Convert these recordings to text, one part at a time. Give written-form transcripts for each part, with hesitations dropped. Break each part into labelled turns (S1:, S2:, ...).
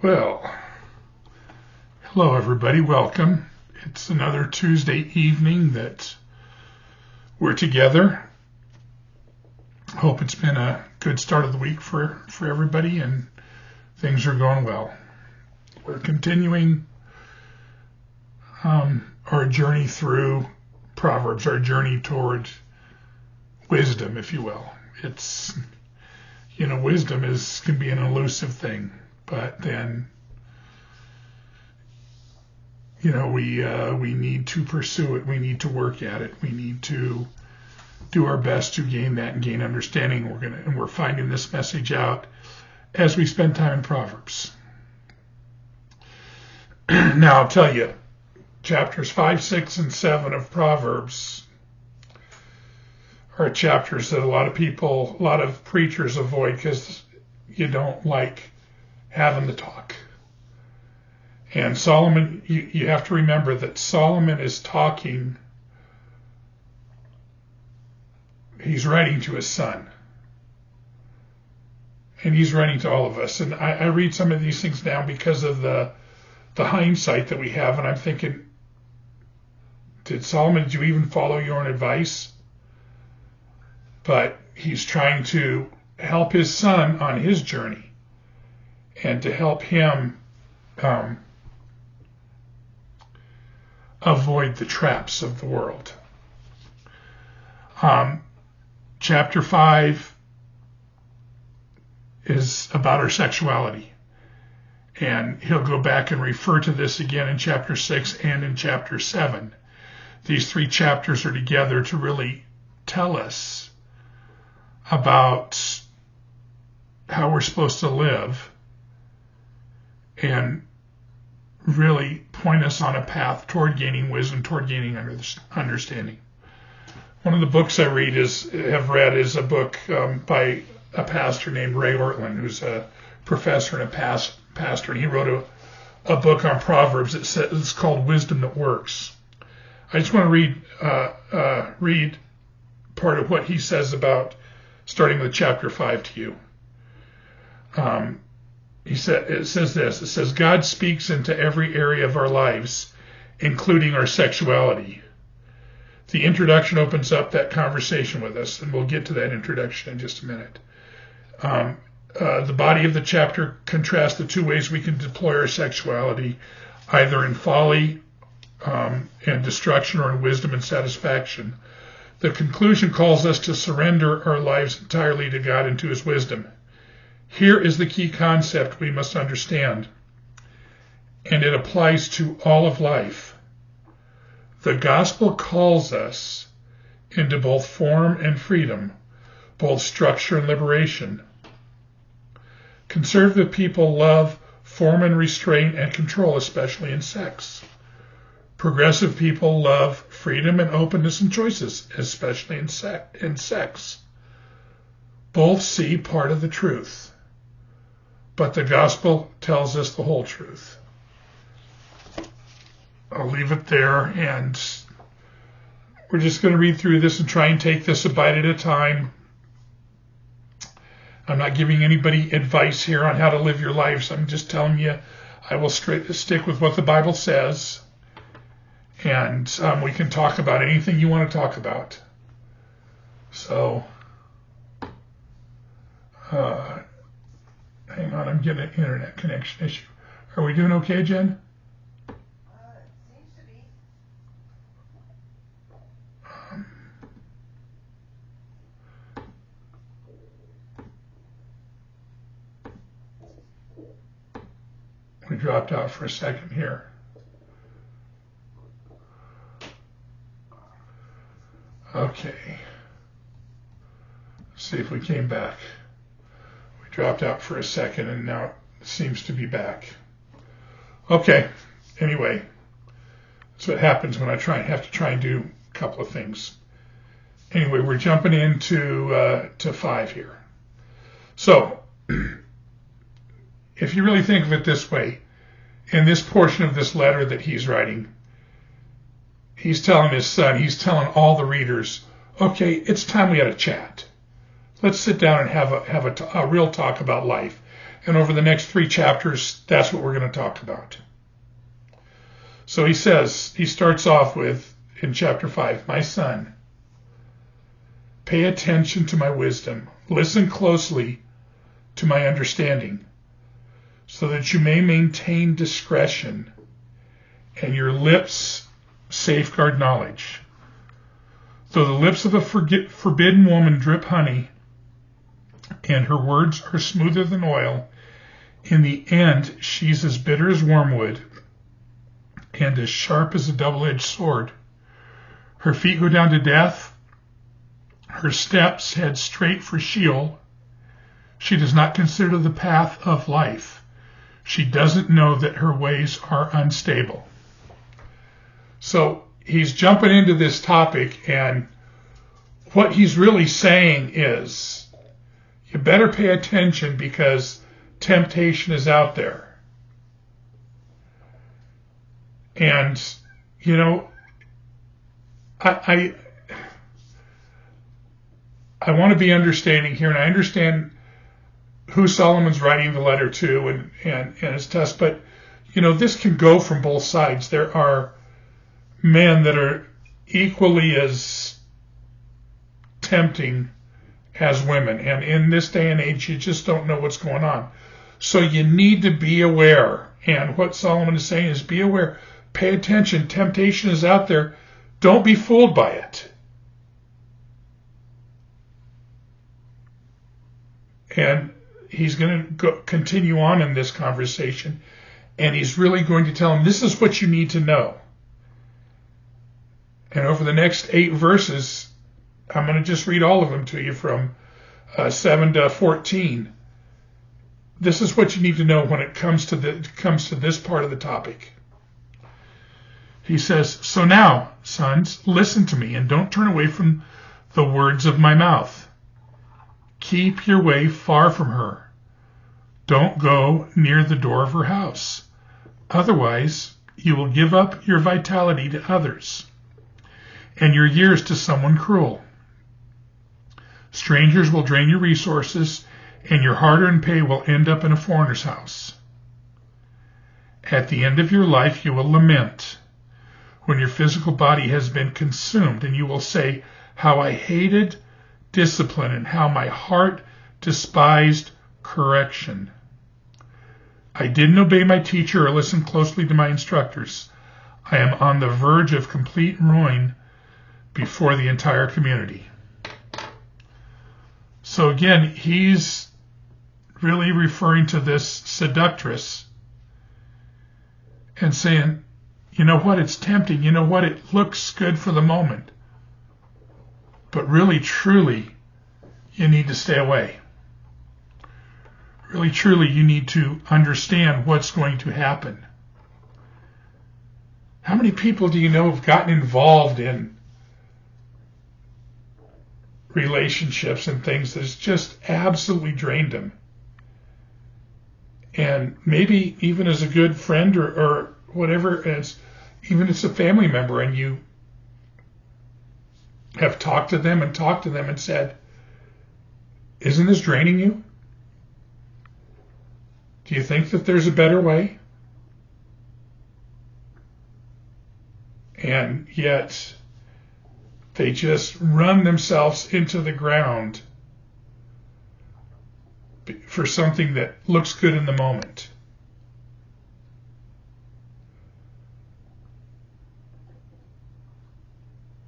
S1: Well, hello everybody, welcome. It's another Tuesday evening that we're together. Hope it's been a good start of the week for everybody and things are going well. We're continuing our journey through Proverbs, our journey toward wisdom, if you will. It's, wisdom can be an elusive thing. But then, we need to pursue it. We need to work at it. We need to do our best to gain that and gain understanding. We're finding this message out as we spend time in Proverbs. Now, I'll tell you, chapters 5, 6, and 7 of Proverbs are chapters that a lot of preachers avoid because you don't like having the talk. And Solomon, you have to remember that Solomon is talking, he's writing to his son. And he's writing to all of us. And I read some of these things now because of the hindsight that we have, and I'm thinking, did you even follow your own advice? But he's trying to help his son on his journey and to help him avoid the traps of the world. Chapter 5 is about our sexuality. And he'll go back and refer to this again in chapter 6 and in chapter 7. These three chapters are together to really tell us about how we're supposed to live and really point us on a path toward gaining wisdom, toward gaining understanding. One of the books I have read is a book by a pastor named Ray Ortlund, who's a professor and a pastor, and he wrote a book on Proverbs. It's called Wisdom That Works. I just want to read part of what he says about starting with chapter 5 to you. It says, God speaks into every area of our lives, including our sexuality. The introduction opens up that conversation with us, and we'll get to that introduction in just a minute. The body of the chapter contrasts the two ways we can deploy our sexuality, either in folly and destruction or in wisdom and satisfaction. The conclusion calls us to surrender our lives entirely to God and to his wisdom. Here is the key concept we must understand, and it applies to all of life. The gospel calls us into both form and freedom, both structure and liberation. Conservative people love form and restraint and control, especially in sex. Progressive people love freedom and openness and choices, especially in sex. Both see part of the truth. But the gospel tells us the whole truth. I'll leave it there, and we're just going to read through this and try and take this a bite at a time. I'm not giving anybody advice here on how to live your lives. I'm just telling you I will stick with what the Bible says, and we can talk about anything you want to talk about. So, hang on, I'm getting an internet connection issue. Are we doing okay, Jen?
S2: It seems to be.
S1: We dropped out for a second here. Okay. Let's see if we came back. Dropped out for a second and now it seems to be back. Okay, anyway, that's what happens when I have to try and do a couple of things. Anyway, we're jumping into to 5 here. So, if you really think of it this way, in this portion of this letter that he's writing, he's telling his son, he's telling all the readers, okay, it's time we had a chat. Let's sit down and have a real talk about life. And over the next 3 chapters, that's what we're going to talk about. So he starts off with, in chapter 5, my son, pay attention to my wisdom. Listen closely to my understanding, so that you may maintain discretion and your lips safeguard knowledge. Though the lips of a forbidden woman drip honey, and her words are smoother than oil, in the end she's as bitter as wormwood and as sharp as a double-edged sword. Her feet go down to death, her steps head straight for Sheol. She does not consider the path of life. She doesn't know that her ways are unstable. So he's jumping into this topic, and what he's really saying is, you better pay attention because temptation is out there. And, you know, I want to be understanding here, and I understand who Solomon's writing the letter to and his test, but, you know, this can go from both sides. There are men that are equally as tempting as women, and in this day and age, you just don't know what's going on. So you need to be aware, and what Solomon is saying is be aware, pay attention, temptation is out there, don't be fooled by it. And he's going to continue on in this conversation, and he's really going to tell him, this is what you need to know. And over the next 8 verses, I'm going to just read all of them to you from 7 to 14. This is what you need to know when it comes to this part of the topic. He says, so now, sons, listen to me and don't turn away from the words of my mouth. Keep your way far from her. Don't go near the door of her house. Otherwise, you will give up your vitality to others and your years to someone cruel. Strangers will drain your resources, and your hard-earned pay will end up in a foreigner's house. At the end of your life, you will lament when your physical body has been consumed, and you will say, how I hated discipline and how my heart despised correction. I didn't obey my teacher or listen closely to my instructors. I am on the verge of complete ruin before the entire community. So again, he's really referring to this seductress and saying, you know what, it's tempting, you know what, it looks good for the moment, but really, truly, you need to stay away. Really, truly, you need to understand what's going to happen. How many people do you know have gotten involved in relationships and things that's just absolutely drained them? And maybe even as a good friend or whatever, even as a family member, and you have talked to them and said, isn't this draining you? Do you think that there's a better way? And yet they just run themselves into the ground for something that looks good in the moment.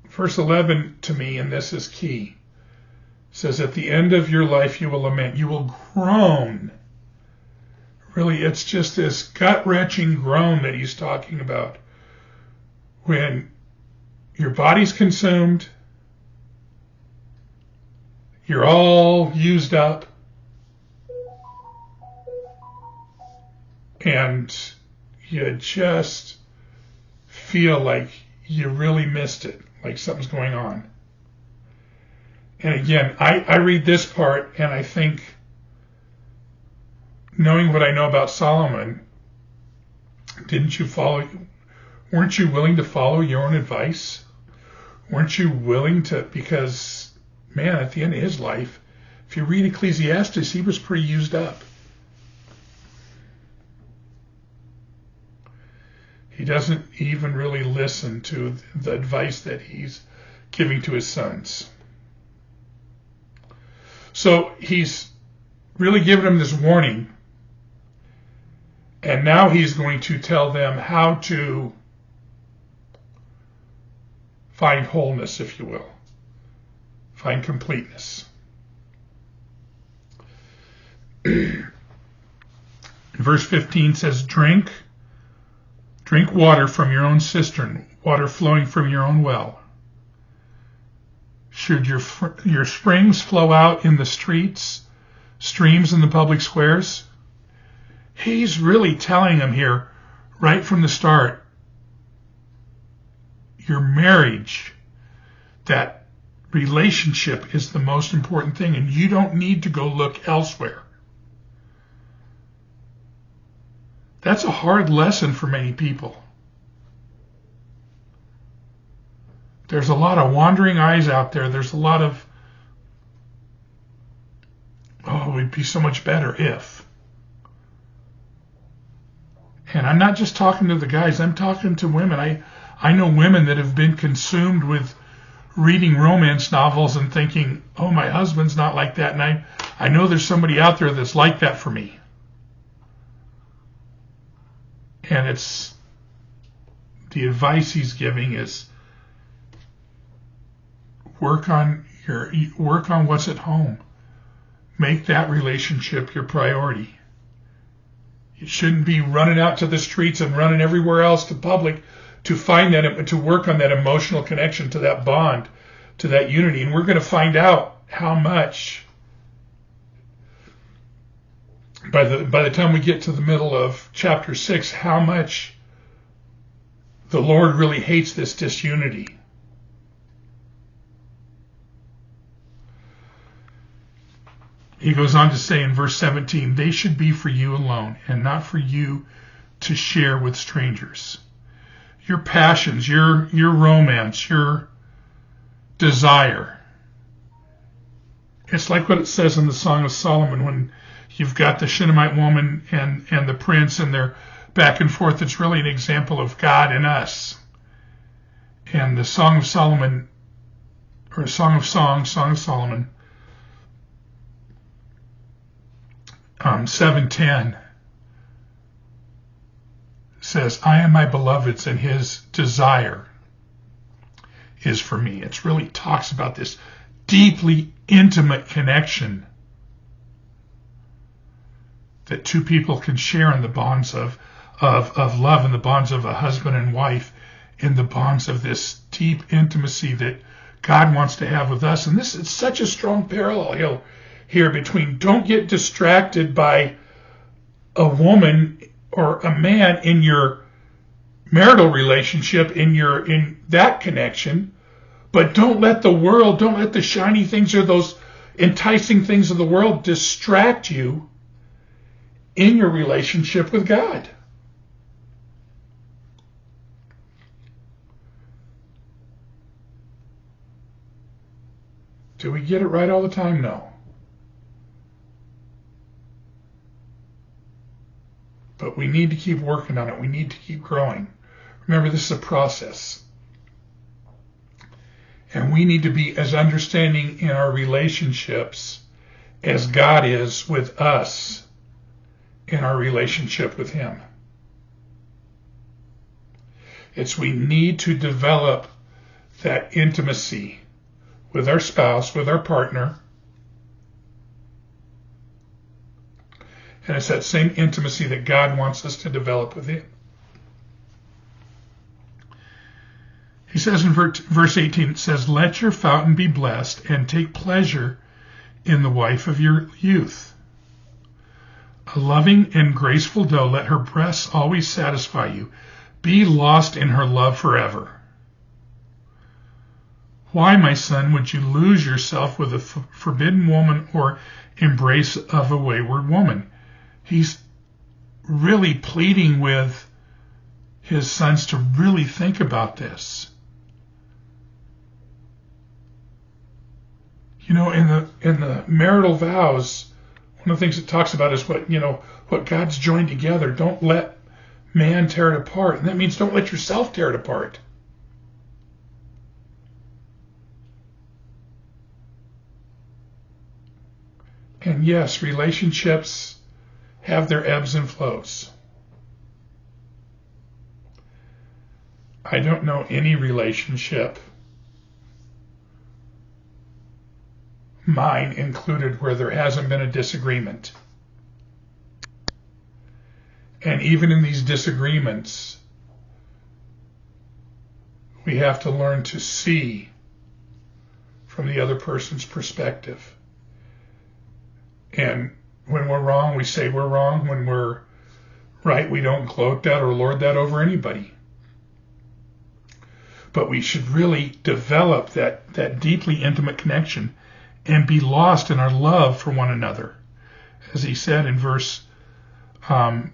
S1: Verse 11 to me, and this is key, says, at the end of your life you will lament, you will groan. Really, it's just this gut-wrenching groan that he's talking about. When your body's consumed, you're all used up, and you just feel like you really missed it, like something's going on. And again, I read this part and I think, knowing what I know about Solomon, weren't you willing to follow your own advice? Weren't you willing to, because, man, at the end of his life, if you read Ecclesiastes, he was pretty used up. doesn't even really listen to the advice that he's giving to his sons. So he's really given them this warning, and now he's going to tell them how to find wholeness, if you will, find completeness. Verse 15 says, drink water from your own cistern, water flowing from your own well. Should your springs flow out in the streets, streams in the public squares? He's really telling them here, right from the start, your marriage, that relationship is the most important thing, and you don't need to go look elsewhere. That's a hard lesson for many people. There's a lot of wandering eyes out there. There's a lot of, oh, it'd be so much better if. And I'm not just talking to the guys. I'm talking to women. I know women that have been consumed with reading romance novels and thinking, oh, my husband's not like that. And I know there's somebody out there that's like that for me. And it's the advice he's giving is work on what's at home. Make that relationship your priority. You shouldn't be running out to the streets and running everywhere else to public to find that, to work on that emotional connection, to that bond, to that unity. And we're going to find out how much, by the time we get to the middle of chapter 6, how much the Lord really hates this disunity. He goes on to say in verse 17, they should be for you alone and not for you to share with strangers. Your passions, your romance, your desire. It's like what it says in the Song of Solomon when you've got the Shunammite woman and the prince, and they're back and forth. It's really an example of God and us. And the Song of Solomon, or Song of Songs, Song of Solomon, 7:10 says, I am my beloved's and his desire is for me. It really talks about this deeply intimate connection that two people can share in the bonds of love, and the bonds of a husband and wife, in the bonds of this deep intimacy that God wants to have with us. And this is such a strong parallel here between, don't get distracted by a woman or a man in your marital relationship, in that connection, but don't let the shiny things or those enticing things of the world distract you in your relationship with God. Do we get it right all the time? No. But we need to keep working on it. We need to keep growing. Remember, this is a process. And we need to be as understanding in our relationships as God is with us in our relationship with Him. We need to develop that intimacy with our spouse, with our partner. And it's that same intimacy that God wants us to develop with Him. He says in verse 18, it says, let your fountain be blessed and take pleasure in the wife of your youth. A loving and graceful doe, let her breasts always satisfy you. Be lost in her love forever. Why, my son, would you lose yourself with a forbidden woman or embrace of a wayward woman? He's really pleading with his sons to really think about this. You know, in the marital vows, one of the things it talks about is what God's joined together. Don't let man tear it apart. And that means don't let yourself tear it apart. And yes, relationships have their ebbs and flows. I don't know any relationship, mine included, where there hasn't been a disagreement. And even in these disagreements, we have to learn to see from the other person's perspective. And when we're wrong, we say we're wrong. When we're right, we don't gloat that or lord that over anybody. But we should really develop that deeply intimate connection and be lost in our love for one another. As he said in verse 19,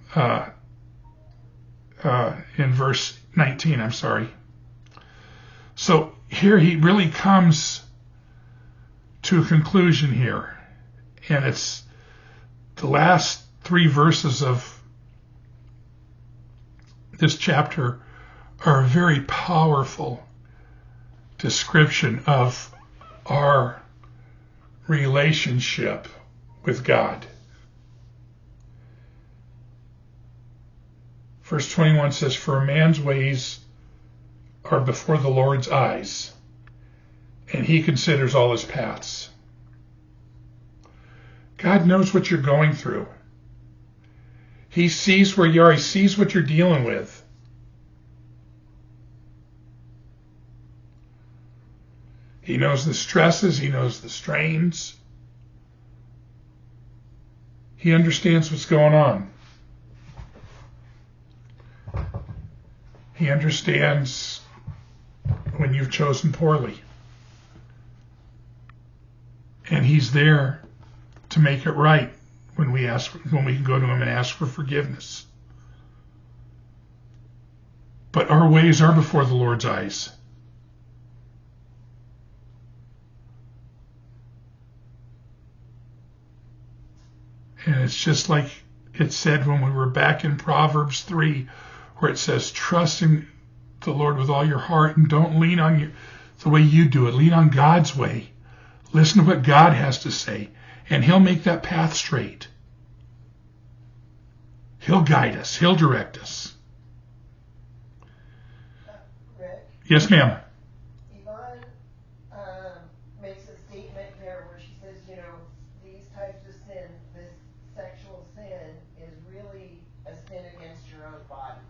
S1: I'm sorry. So here he really comes to a conclusion here. And it's the last 3 verses of this chapter are a very powerful description of our relationship with God. Verse 21 says, "For a man's ways are before the Lord's eyes, and he considers all his paths." God knows what you're going through. He sees where you are. He sees what you're dealing with. He knows the stresses. He knows the strains. He understands what's going on. He understands when you've chosen poorly. And he's there to make it right when we can go to him and ask for forgiveness. But our ways are before the Lord's eyes. And it's just like it said when we were back in Proverbs 3, where it says, trust in the Lord with all your heart and don't lean on the way you do it. Lean on God's way. Listen to what God has to say, and he'll make that path straight. He'll guide us. He'll direct us.
S2: Rick?
S1: Yes, ma'am.
S2: Yvonne makes a statement here where she says, these types of sin, this sexual sin, is really a sin against your own body.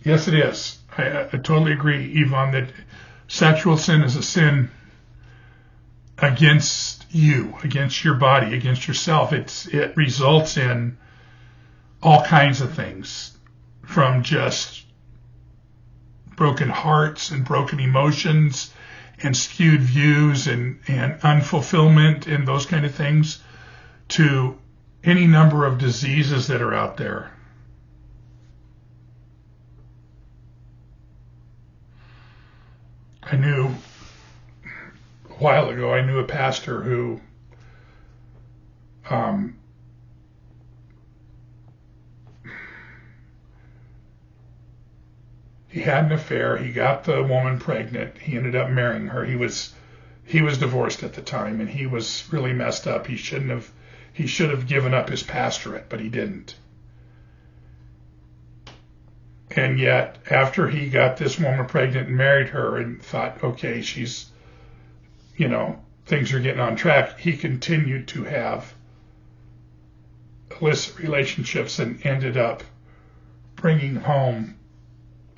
S1: Yes, it is. I totally agree, Yvonne, that sexual sin is a sin against you, against your body, against yourself. It results in all kinds of things, from just broken hearts and broken emotions and skewed views and unfulfillment and those kind of things, to any number of diseases that are out there. A while ago, I knew a pastor who he had an affair. He got the woman pregnant. He ended up marrying her. He was divorced at the time, and he was really messed up. He should have given up his pastorate, but he didn't. And yet, after he got this woman pregnant and married her and thought, okay, she's, things are getting on track, he continued to have illicit relationships and ended up bringing home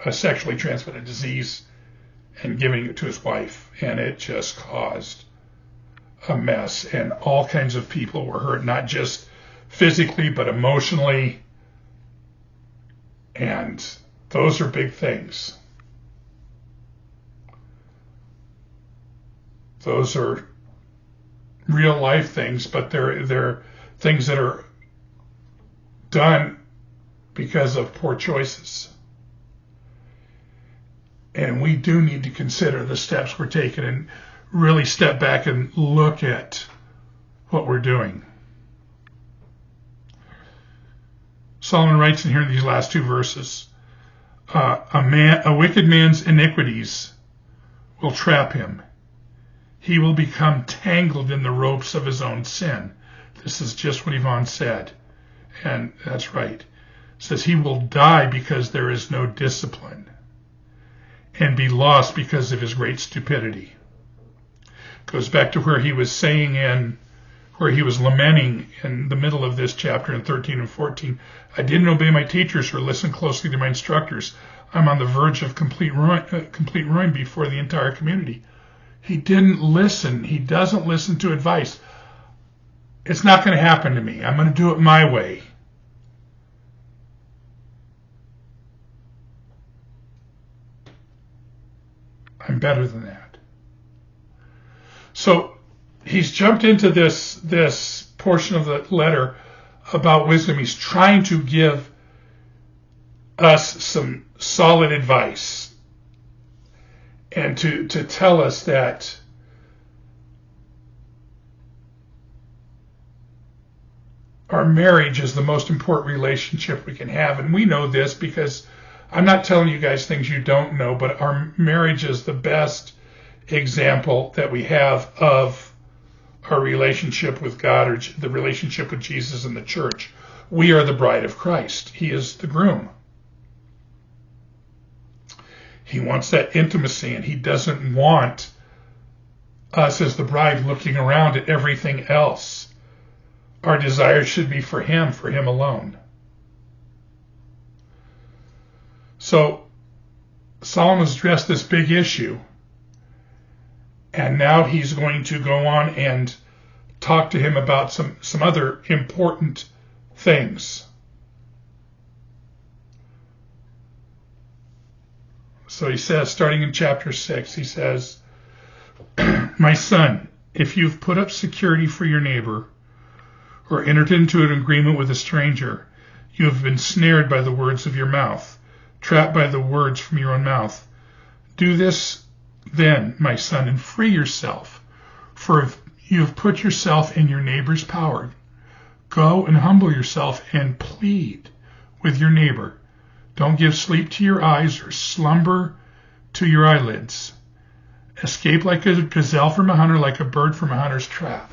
S1: a sexually transmitted disease and giving it to his wife. And it just caused a mess. And all kinds of people were hurt, not just physically, but emotionally. And those are big things. Those are real life things, but they're things that are done because of poor choices. And we do need to consider the steps we're taking and really step back and look at what we're doing. So Solomon writes in here in these last two verses, a wicked man's iniquities will trap him. He will become tangled in the ropes of his own sin. This is just what Yvonne said, and that's right. It says he will die because there is no discipline, and be lost because of his great stupidity. Goes back to where he was saying where he was lamenting in the middle of this chapter in 13 and 14, I didn't obey my teachers or listen closely to my instructors. I'm on the verge of complete ruin before the entire community. He didn't listen. He doesn't listen to advice. It's not going to happen to me. I'm going to do it my way. I'm better than that. So he's jumped into this portion of the letter about wisdom. He's trying to give us some solid advice and to tell us that our marriage is the most important relationship we can have. And we know this because I'm not telling you guys things you don't know, but our marriage is the best example that we have of our relationship with God, or the relationship with Jesus and the church. We are the bride of Christ. He is the groom. He wants that intimacy, and he doesn't want us as the bride looking around at everything else. Our desire should be for him alone. So Solomon's addressed this big issue, and now he's going to go on and talk to him about some other important things. So he says, starting in chapter 6, he says, my son, if you've put up security for your neighbor or entered into an agreement with a stranger, you have been snared by the words of your mouth, trapped by the words from your own mouth. Do this then, my son, and free yourself, for if you have put yourself in your neighbor's power, go and humble yourself and plead with your neighbor. Don't give sleep to your eyes or slumber to your eyelids. Escape like a gazelle from a hunter, like a bird from a hunter's trap.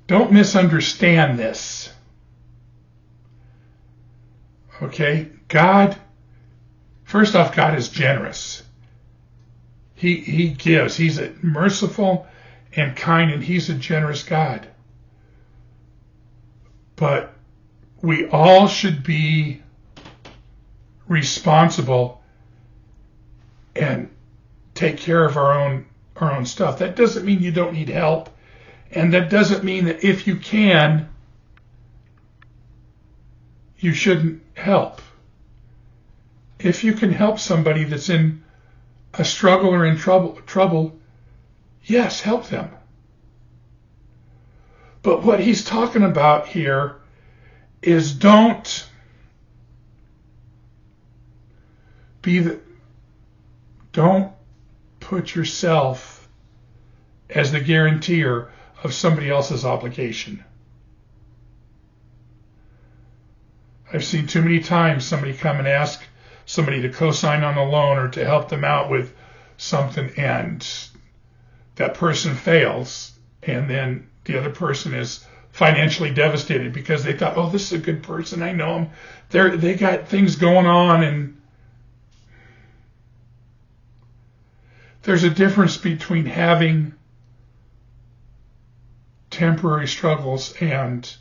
S1: Don't misunderstand this. Okay? God, first off, God is generous. He gives. He's merciful and kind, and he's a generous God. But we all should be responsible and take care of our own stuff. That doesn't mean you don't need help, and that doesn't mean that if you can, you shouldn't help. If you can help somebody that's in a struggle or in trouble, yes, help them. But what he's talking about here is don't put yourself as the guarantor of somebody else's obligation. I've seen too many times somebody come and ask somebody to co-sign on a loan or to help them out with something, and that person fails, and then the other person is financially devastated because they thought, oh, this is a good person, I know them, they got things going on. And there's a difference between having temporary struggles and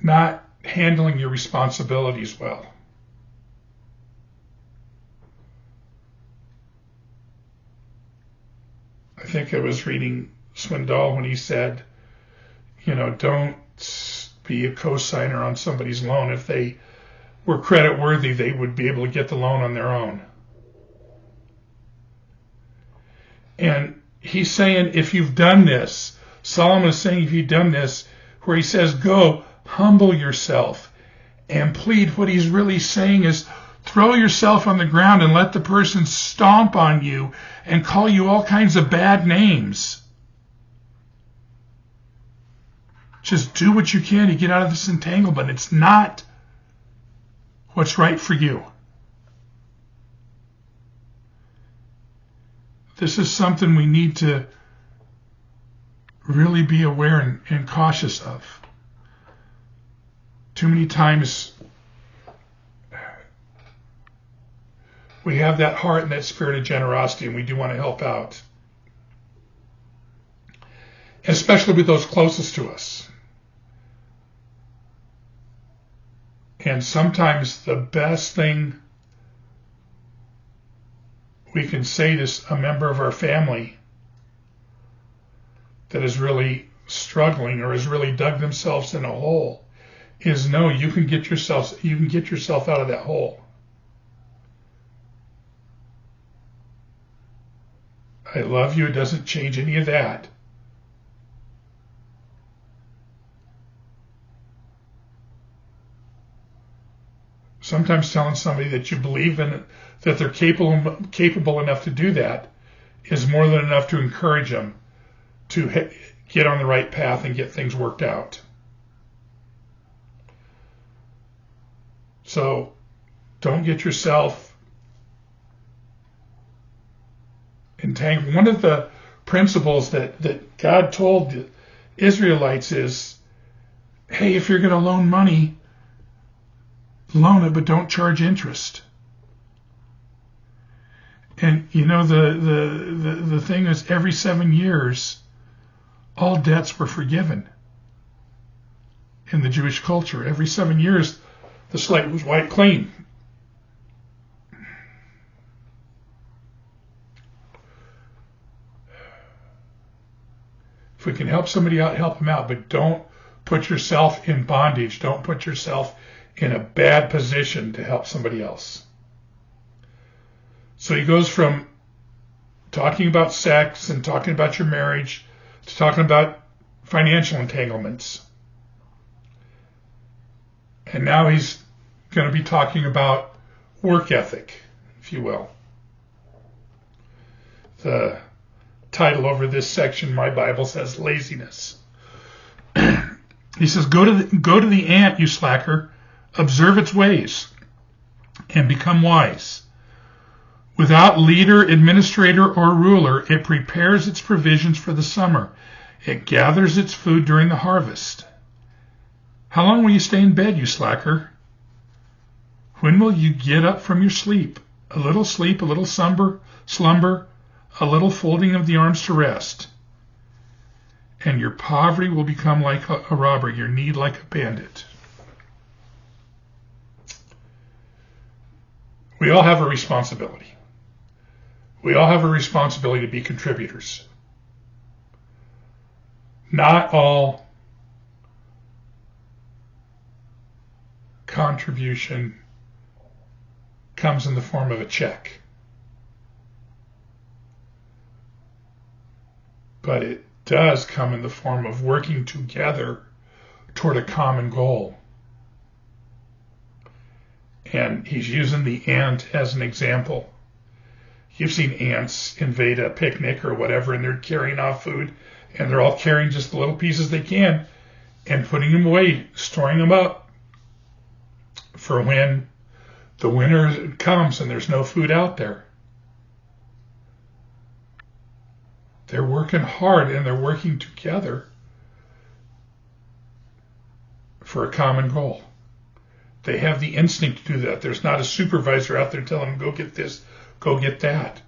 S1: not handling your responsibilities well. I think I was reading Swindoll when he said, don't be a co-signer on somebody's loan. If they were credit worthy, they would be able to get the loan on their own. And he's saying, if you've done this, Solomon is saying, if you've done this, where he says, go, humble yourself and plead. What he's really saying is, throw yourself on the ground and let the person stomp on you and call you all kinds of bad names. Just do what you can to get out of this entanglement. It's not what's right for you. This is something we need to really be aware and cautious of. Too many times we have that heart and that spirit of generosity, and we do want to help out, especially with those closest to us. And sometimes the best thing we can say to a member of our family that is really struggling or has really dug themselves in a hole is, no, you can get yourself out of that hole. I love you. It doesn't change any of that. Sometimes telling somebody that you believe in, that they're capable enough to do that, is more than enough to encourage them to get on the right path and get things worked out. So don't get yourself entangled. One of the principles that God told the Israelites is, hey, if you're going to loan money, loan it, but don't charge interest. And you know, the thing is, every 7 years, all debts were forgiven in the Jewish culture. Every 7 years, the slate was wiped clean. If we can help somebody out, help them out, but don't put yourself in bondage. Don't put yourself in a bad position to help somebody else. So he goes from talking about sex and talking about your marriage to talking about financial entanglements. And now he's going to be talking about work ethic, if you will. The title over this section, my Bible says laziness. He says, go to the ant, you slacker, observe its ways, and become wise. Without leader, administrator, or ruler, it prepares its provisions for the summer. It gathers its food during the harvest. How long will you stay in bed, you slacker? When will you get up from your sleep? A little sleep, a little slumber, a little folding of the arms to rest. And your poverty will become like a robber, your need like a bandit. We all have a responsibility. We all have a responsibility to be contributors. Not all contribution comes in the form of a check. But it does come in the form of working together toward a common goal. And he's using the ant as an example. You've seen ants invade a picnic or whatever, and they're carrying off food, and they're all carrying just the little pieces they can and putting them away, storing them up for when the winter comes and there's no food out there. They're working hard and they're working together for a common goal. They have the instinct to do that. There's not a supervisor out there telling them, go get this, go get that.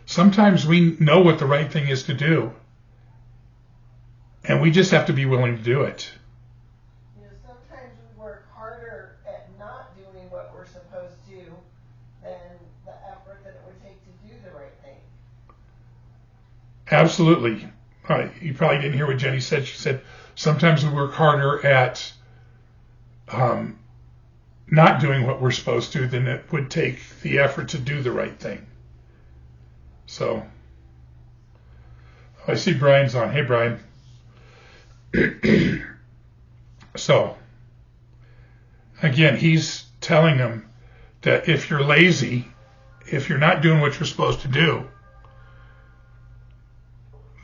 S1: Sometimes we know what the right thing is to do, and we just have to be willing to do it.
S2: You know, sometimes we work harder at not doing what we're supposed to than the effort that it would take to do the right thing.
S1: Absolutely. You probably didn't hear what Jenny said. She said, sometimes we work harder at not doing what we're supposed to than it would take the effort to do the right thing. So, I see Brian's on. Hey, Brian. So, again, he's telling them that if you're lazy, if you're not doing what you're supposed to do,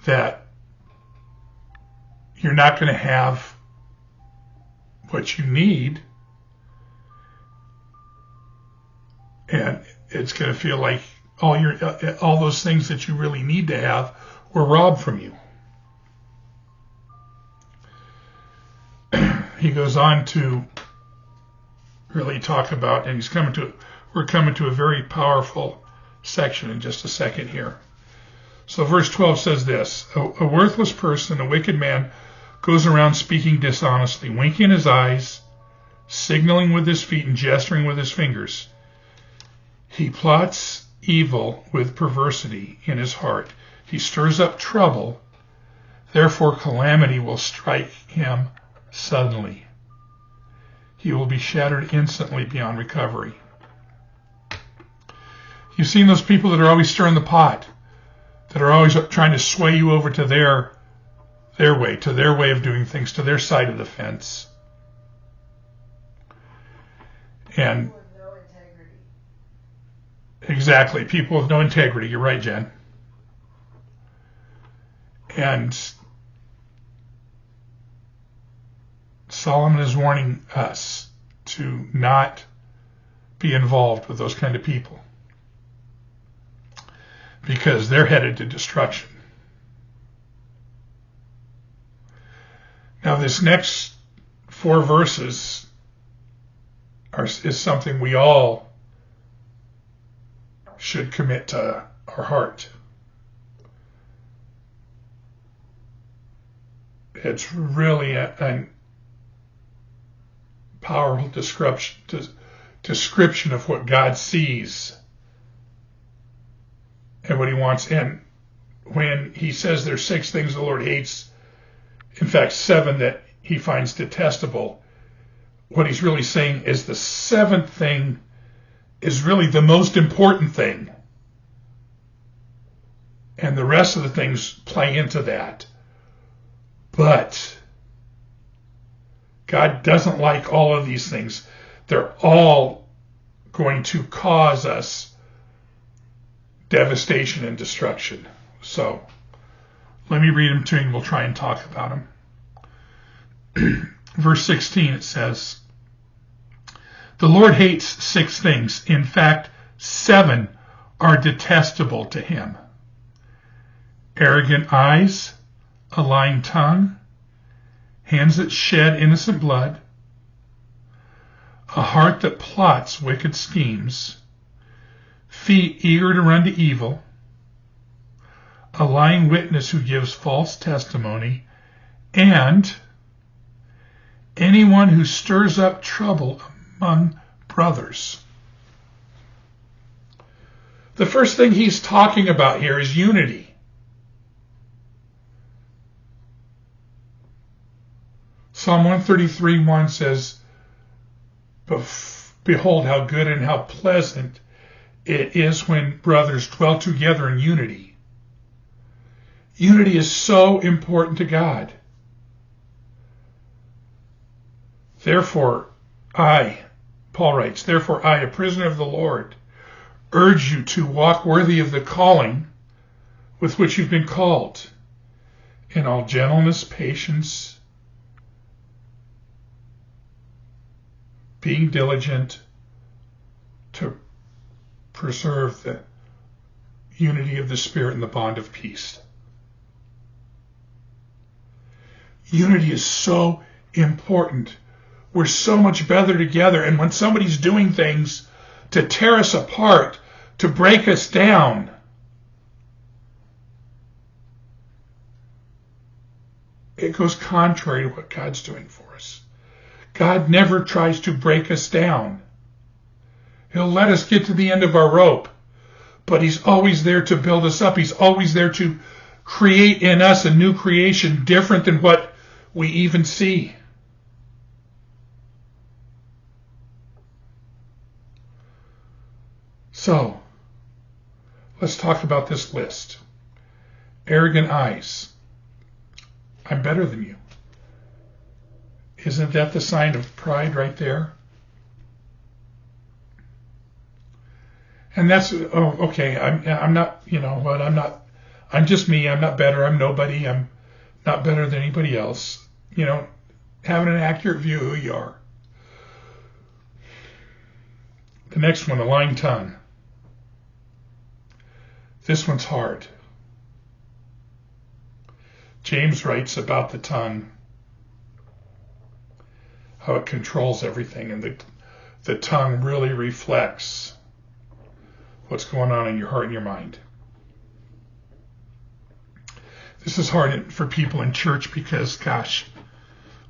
S1: that you're not going to have what you need, and it's going to feel like all those things that you really need to have were robbed from you. He goes on to really talk about, and we're coming to a very powerful section in just a second here. So verse 12 says this: a worthless person, a wicked man, goes around speaking dishonestly, winking his eyes, signaling with his feet, and gesturing with his fingers. He plots evil with perversity in his heart. He stirs up trouble, therefore calamity will strike him suddenly. He will be shattered instantly beyond recovery. You've seen those people that are always stirring the pot, that are always trying to sway you over to their way of doing things, to their side of the fence. And
S2: People with no integrity.
S1: Exactly, people with no integrity. You're right, Jen. And Solomon is warning us to not be involved with those kind of people, because they're headed to destruction. Now, this next 4 verses is something we all should commit to our heart. It's really a powerful description of what God sees and what he wants. And when he says there's 6 things the Lord hates, in fact 7 that he finds detestable, what he's really saying is the 7th thing is really the most important thing. And the rest of the things play into that. But God doesn't like all of these things. They're all going to cause us devastation and destruction. So let me read them to you and we'll try and talk about them. Verse 16, it says, the Lord hates 6 things. In fact, 7 are detestable to him: arrogant eyes, a lying tongue, hands that shed innocent blood, a heart that plots wicked schemes, feet eager to run to evil, a lying witness who gives false testimony, and anyone who stirs up trouble among brothers. The first thing he's talking about here is unity. Psalm 133:1 says, behold how good and how pleasant it is when brothers dwell together in unity. Unity is so important to God. Therefore, Paul writes, therefore I, a prisoner of the Lord, urge you to walk worthy of the calling with which you've been called, in all gentleness, patience, being diligent to preserve the unity of the Spirit and the bond of peace. Unity is so important. We're so much better together. And when somebody's doing things to tear us apart, to break us down, it goes contrary to what God's doing for us. God never tries to break us down. He'll let us get to the end of our rope, but he's always there to build us up. He's always there to create in us a new creation different than what we even see. So, let's talk about this list. Arrogant eyes. I'm better than you. Isn't that the sign of pride right there? And that's, okay, I'm not, you know what, I'm just me, I'm not better, I'm nobody, I'm not better than anybody else. Having an accurate view of who you are. The next one, a lying tongue. This one's hard. James writes about the tongue, how it controls everything, and the tongue really reflects what's going on in your heart and your mind. This is hard for people in church because, gosh,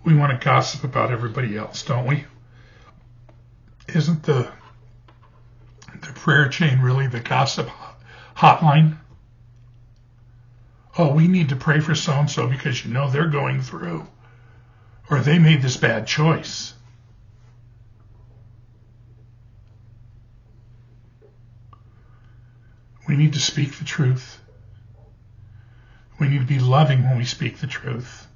S1: we want to gossip about everybody else, don't we? Isn't the prayer chain really the gossip hotline? Oh, we need to pray for so-and-so because they're going through, or they made this bad choice. We need to speak the truth. We need to be loving when we speak the truth.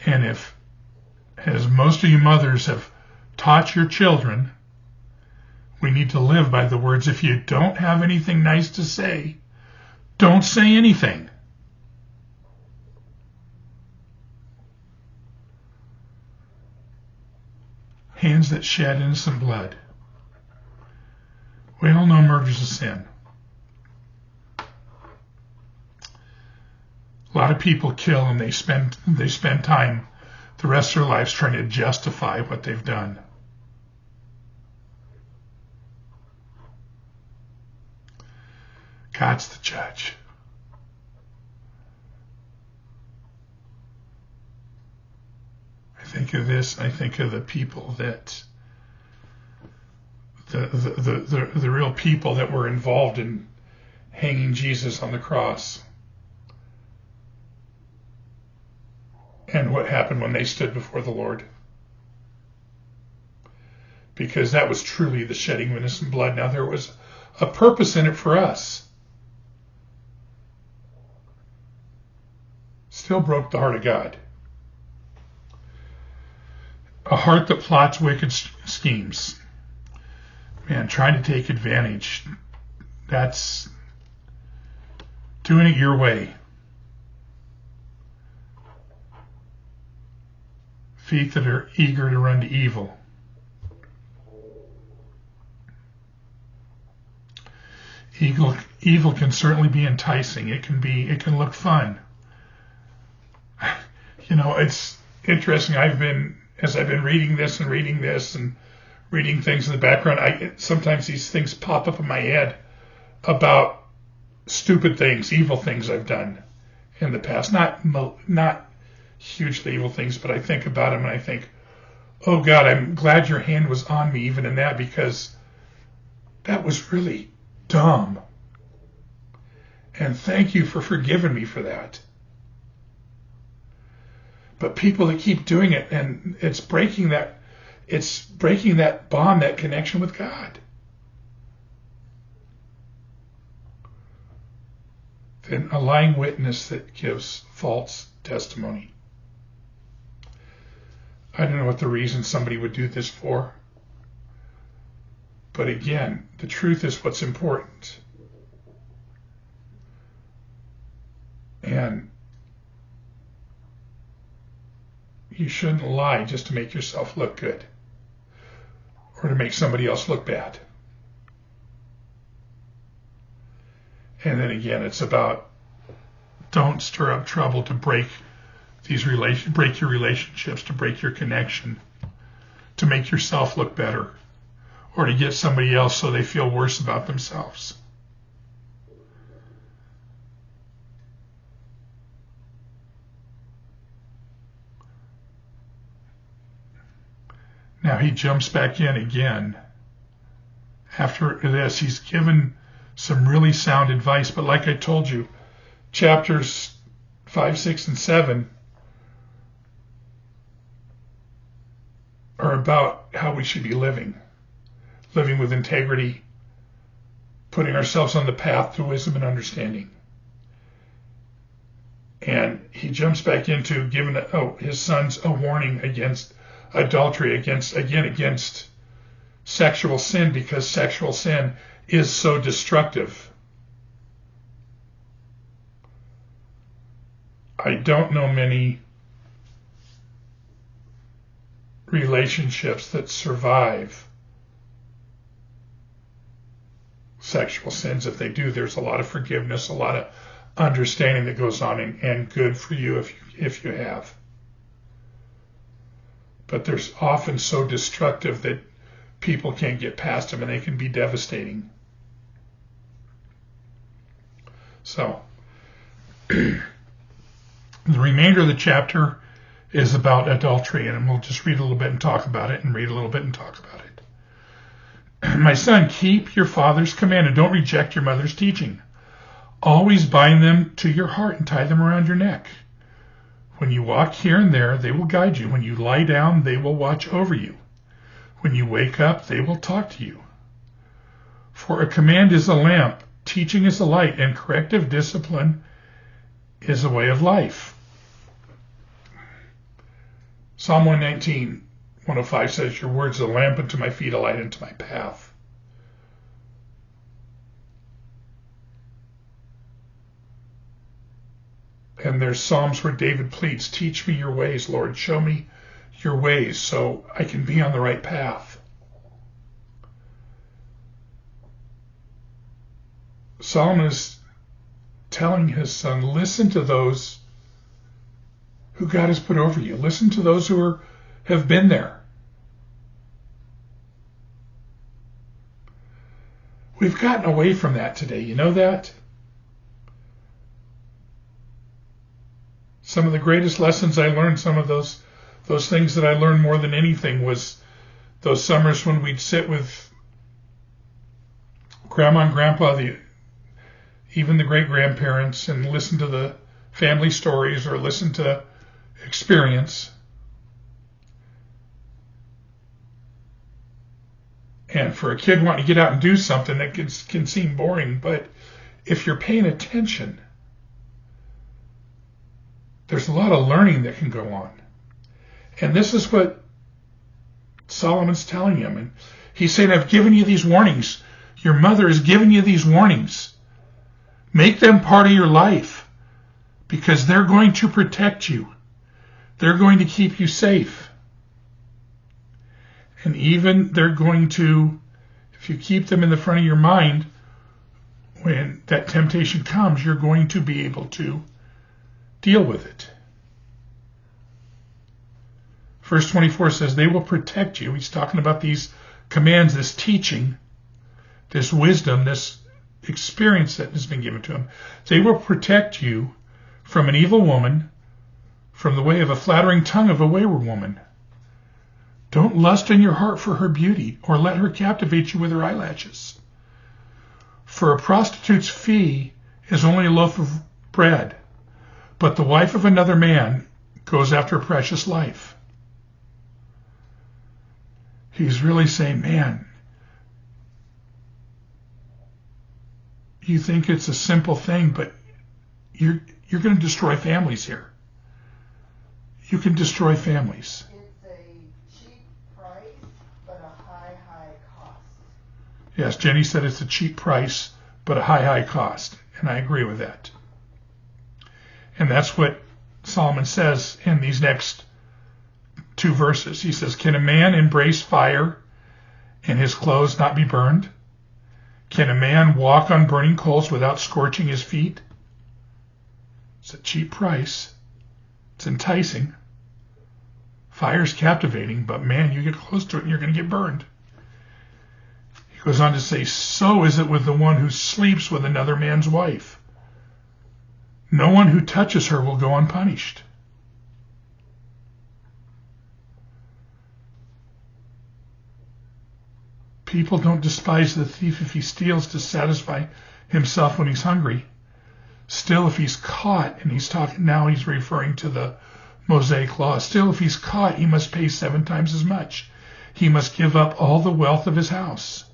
S1: And if, as most of you mothers have taught your children, we need to live by the words, if you don't have anything nice to say, don't say anything. Hands that shed innocent blood. We all know murder's a sin. A lot of people kill and they spend time the rest of their lives trying to justify what they've done. God's the judge. I think of this, I think of the people that the real people that were involved in hanging Jesus on the cross. And what happened when they stood before the Lord. Because that was truly the shedding of innocent blood. Now there was a purpose in it for us. Still broke the heart of God. A heart that plots wicked schemes. Man, trying to take advantage. That's doing it your way. Feet that are eager to run to evil. Evil can certainly be enticing. It can look fun. It's interesting. As I've been reading this and reading things in the background, sometimes these things pop up in my head about stupid things, evil things I've done in the past. Not hugely evil things, but I think about them and I think, oh God, I'm glad your hand was on me even in that, because that was really dumb. And thank you for forgiving me for that. But people that keep doing it, and it's breaking that bond, that connection with God. Then a lying witness that gives false testimony. I don't know what the reason somebody would do this for. But again, the truth is what's important. And you shouldn't lie just to make yourself look good or to make somebody else look bad. And then again, it's about don't stir up trouble to break your relationships, to break your connection, to make yourself look better, or to get somebody else so they feel worse about themselves. Now he jumps back in again. After this, he's given some really sound advice, but like I told you, chapters 5, 6, and 7 are about how we should be living with integrity, putting ourselves on the path to wisdom and understanding. And he jumps back into giving his sons a warning against adultery, against sexual sin, because sexual sin is so destructive. I don't know many relationships that survive sexual sins. If they do, there's a lot of forgiveness, a lot of understanding that goes on, and good for you if you have. But they're often so destructive that people can't get past them, and they can be devastating. So the remainder of the chapter is about adultery, and we'll just read a little bit and talk about it, and read a little bit and talk about it. My son, keep your father's command and don't reject your mother's teaching. Always bind them to your heart and tie them around your neck. When you walk here and there, they will guide you. When you lie down, they will watch over you. When you wake up, they will talk to you. For a command is a lamp, teaching is a light, and corrective discipline is a way of life. Psalm 119, 105 says, your words are a lamp unto my feet, a light unto my path. And there's Psalms where David pleads, teach me your ways, Lord. Show me your ways so I can be on the right path. Solomon is telling his son, listen to those who God has put over you. Listen to those who have been there. We've gotten away from that today. You know that? Some of the greatest lessons I learned, some of those things that I learned more than anything, was those summers when we'd sit with Grandma and Grandpa, even the great-grandparents, and listen to the family stories or listen to experience. And for a kid wanting to get out and do something, that can seem boring, but if you're paying attention, there's a lot of learning that can go on. And this is what Solomon's telling him. And he's saying, I've given you these warnings. Your mother has given you these warnings. Make them part of your life, because they're going to protect you. They're going to keep you safe. And even they're going to, if you keep them in the front of your mind, when that temptation comes, you're going to be able to deal with it. Verse 24 says, they will protect you. He's talking about these commands, this teaching, this wisdom, this experience that has been given to him. They will protect you from an evil woman, from the way of a flattering tongue of a wayward woman. Don't lust in your heart for her beauty, or let her captivate you with her eyelashes. For a prostitute's fee is only a loaf of bread, but the wife of another man goes after a precious life. He's really saying, man, you think it's a simple thing, but you're going to destroy families here. You can destroy families.
S2: It's a cheap price, but a high cost.
S1: Yes, Jenny said it's a cheap price, but a high cost. And I agree with that. And that's what Solomon says in these next two verses. He says, can a man embrace fire and his clothes not be burned? Can a man walk on burning coals without scorching his feet? It's a cheap price. It's enticing. Fire's captivating, but man, you get close to it and you're going to get burned. He goes on to say, so is it with the one who sleeps with another man's wife. No one who touches her will go unpunished. People don't despise the thief if he steals to satisfy himself when he's hungry. Still, if he's caught, and he's referring to the Mosaic law, still, if he's caught, he must pay 7 times as much. He must give up all the wealth of his house.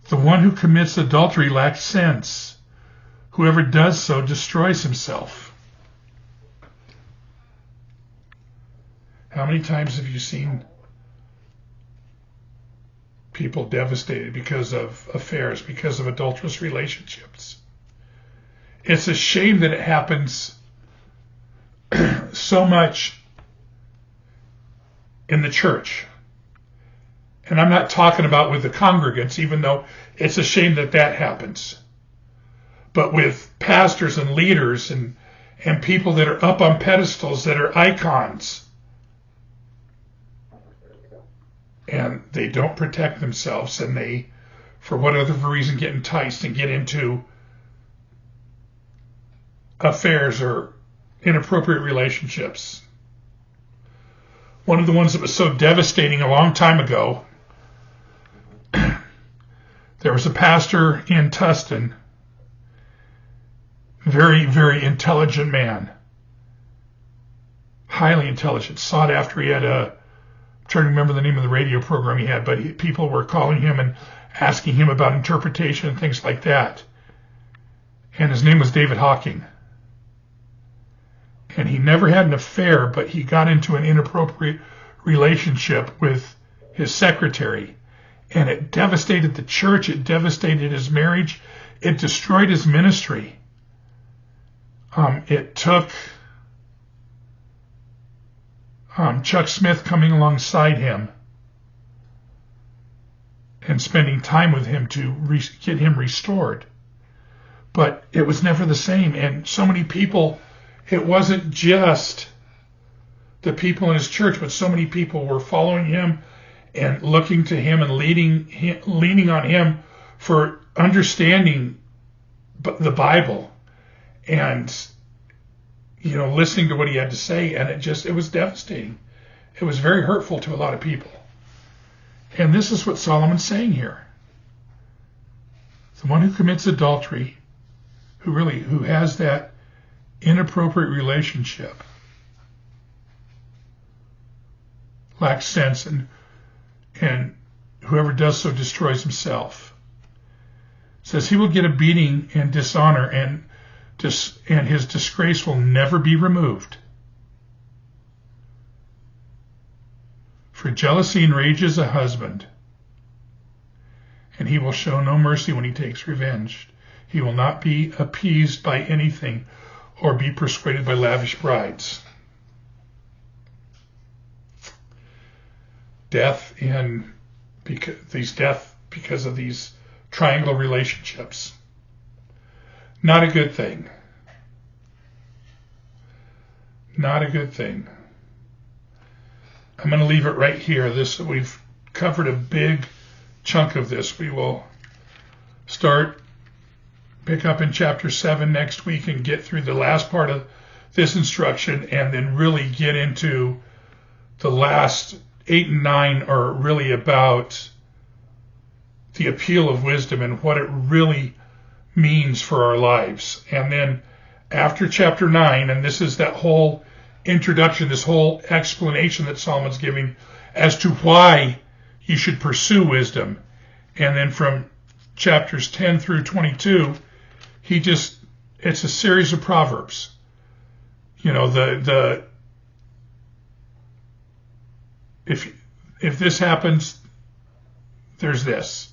S1: The one who commits adultery lacks sense. Whoever does so destroys himself. How many times have you seen people devastated because of affairs, because of adulterous relationships? it's a shame that it happens so much in the church. And I'm not talking about with the congregants, even though it's a shame that that happens. But with pastors and leaders and people that are up on pedestals that are icons, and they don't protect themselves, and they, for whatever reason, get enticed and get into affairs or inappropriate relationships. One of the ones that was so devastating a long time ago, there was a pastor in Tustin, very, very intelligent man, highly intelligent, sought after. He had I'm trying to remember the name of the radio program he had, but people were calling him and asking him about interpretation and things like that. And his name was David Hawking. And he never had an affair, but he got into an inappropriate relationship with his secretary. And it devastated the church. It devastated his marriage. It destroyed his ministry. It took Chuck Smith coming alongside him and spending time with him to get him restored. But it was never the same. And so many people, it wasn't just the people in his church, but so many people were following him and looking to him and leaning on him for understanding the Bible and, listening to what he had to say. And it was devastating. It was very hurtful to a lot of people. And this is what Solomon's saying here. The one who commits adultery, who has that inappropriate relationship, lacks sense, and whoever does so destroys himself. It says he will get a beating and dishonor, and his disgrace will never be removed. For jealousy enrages a husband, and he will show no mercy when he takes revenge. He will not be appeased by anything or be persuaded by lavish brides. Death because of these triangle relationships. Not a good thing. Not a good thing. I'm going to leave it right here. We've covered a big chunk of this. We will pick up in chapter 7 next week and get through the last part of this instruction, and then really get into the last 8 and 9 are really about the appeal of wisdom and what it really means for our lives. And then after chapter 9, and this is that whole introduction, this whole explanation that Solomon's giving as to why you should pursue wisdom. And then from chapters 10 through 22, it's a series of Proverbs. If this happens, there's this,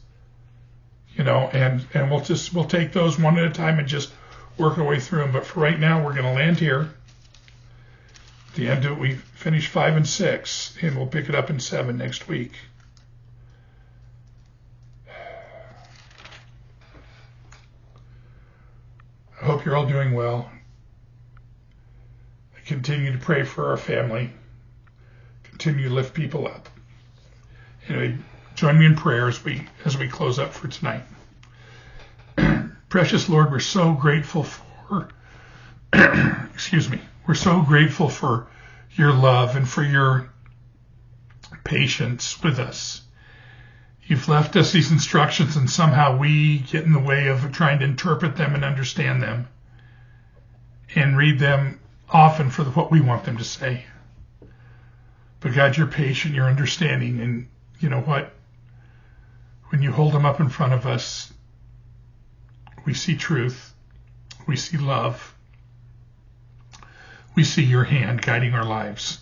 S1: and we'll take those one at a time and just work our way through them. But for right now, we're going to land here. At the end of it, we finish 5 and 6, and we'll pick it up in 7 next week. I hope you're all doing well. I continue to pray for our family. Continue to lift people up. Anyway, join me in prayer as we close up for tonight. Precious Lord, we're so grateful for we're so grateful for your love and for your patience with us. You've left us these instructions, and somehow we get in the way of trying to interpret them and understand them and read them often for what we want them to say. But God, you're patient, you're understanding, and you know what? When you hold them up in front of us, we see truth, we see love, we see your hand guiding our lives.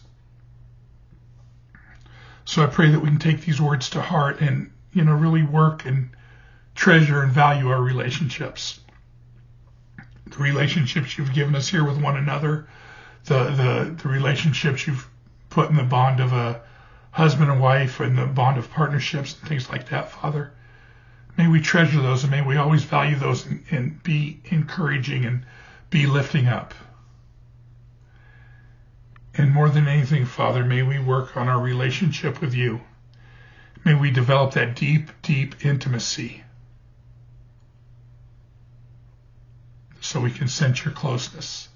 S1: So I pray that we can take these words to heart and, really work and treasure and value our relationships. the relationships you've given us here with one another, the relationships you've put in the bond of a husband and wife and the bond of partnerships and things like that, Father. May we treasure those, and may we always value those and be encouraging and be lifting up. And more than anything, Father, may we work on our relationship with you. May we develop that deep, deep intimacy so we can sense your closeness,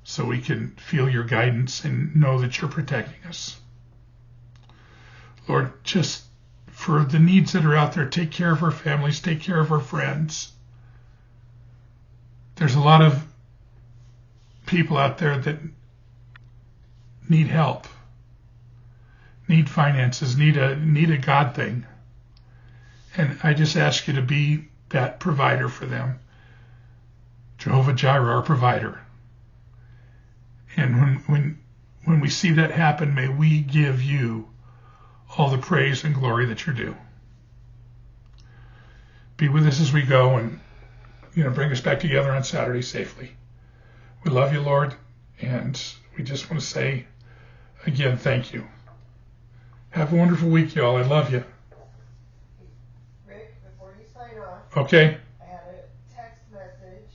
S1: so we can feel your guidance and know that you're protecting us. Lord, just for the needs that are out there, take care of our families, take care of our friends. There's a lot of people out there that need help, need finances, need a God thing. And I just ask you to be that provider for them. Jehovah Jireh, our provider. And when we see that happen, may we give you all the praise and glory that you're due. Be with us as we go, and bring us back together on Saturday safely. We love you, Lord, and we just want to say again, thank you. Have a wonderful week, y'all. I love you.
S2: Rick, before you sign off,
S1: okay.
S2: I had a text message.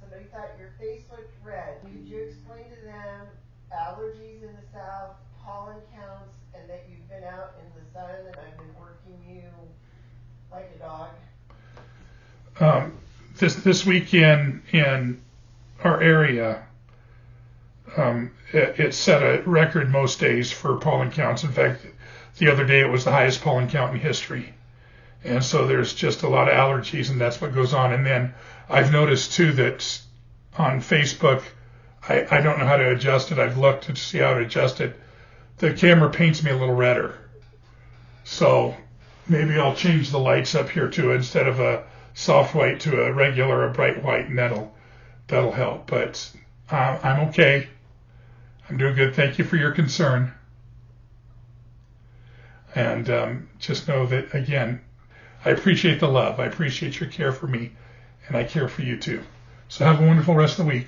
S2: Somebody thought your face looked red. Could you explain to them allergies in the South, pollen counts, and that you've been out in the sun and I've been working you like a dog?
S1: This weekend in our area, it set a record most days for pollen counts. In fact, the other day it was the highest pollen count in history. And so there's just a lot of allergies, and that's what goes on. And then I've noticed too that on Facebook, I don't know how to adjust it. I've looked to see how to adjust it. The camera paints me a little redder. So maybe I'll change the lights up here too, instead of a soft white to a regular, a bright white, and that'll help. But I'm okay. I'm doing good. Thank you for your concern. And just know that, again, I appreciate the love. I appreciate your care for me, and I care for you too. So have a wonderful rest of the week.